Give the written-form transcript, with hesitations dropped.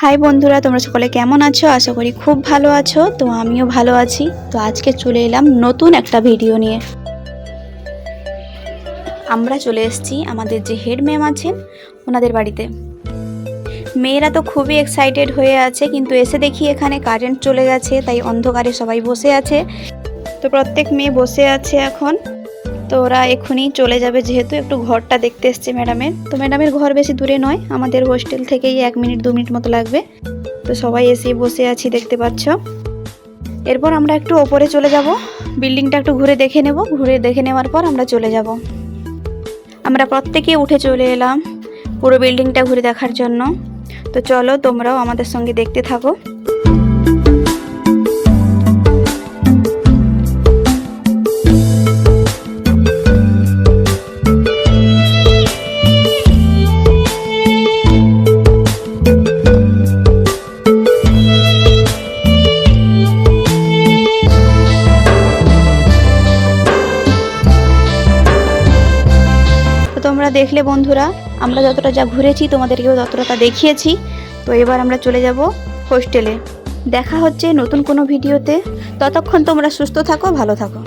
High বন্ধুরা, তোমরা সকলে কেমন আছো? আশা করি খুব ভালো আছো। তো আমিও ভালো আছি। তো আজকে চলে এলাম নতুন একটা ভিডিও নিয়ে। আমরা চলে এসেছি আমাদের যে হেড ম্যাম আছেন ওনাদের বাড়িতে। মেয়েরা তো খুবই এক্সাইটেড হয়ে আছে, কিন্তু এসে দেখি এখানে কারেন্ট চলে গেছে, তাই অন্ধকারে সবাই বসে আছে। তো প্রত্যেক মেয়ে বসে আছে এখন। তো ওরা এক্ষুনি চলে যাবে, যেহেতু একটু ঘরটা দেখতে এসছে ম্যাডামের। তো ম্যাডামের ঘর বেশি দূরে নয়, আমাদের হোস্টেল থেকেই 1 মিনিট 2 মিনিট মতো লাগবে। তো সবাই এসে বসে আছি, দেখতে পাচ্ছ। এরপর আমরা একটু ওপরে চলে যাব, বিল্ডিংটা একটু ঘুরে দেখে নেব। ঘুরে দেখে নেওয়ার পর আমরা চলে যাব। আমরা প্রত্যেকে উঠে চলে এলাম পুরো বিল্ডিংটা ঘুরে দেখার জন্য। তো চলো তোমরাও আমাদের সঙ্গে দেখতে থাকো। তোমরা দেখলে বন্ধুরা, আমরা যতটা যা ঘুরেছি তোমাদেরকেও ততটা দেখিয়েছি। তো এবার আমরা চলে যাব হোস্টেলে। দেখা হচ্ছে নতুন কোনো ভিডিওতে। ততক্ষণ তোমরা সুস্থ থাকো, ভালো থাকো।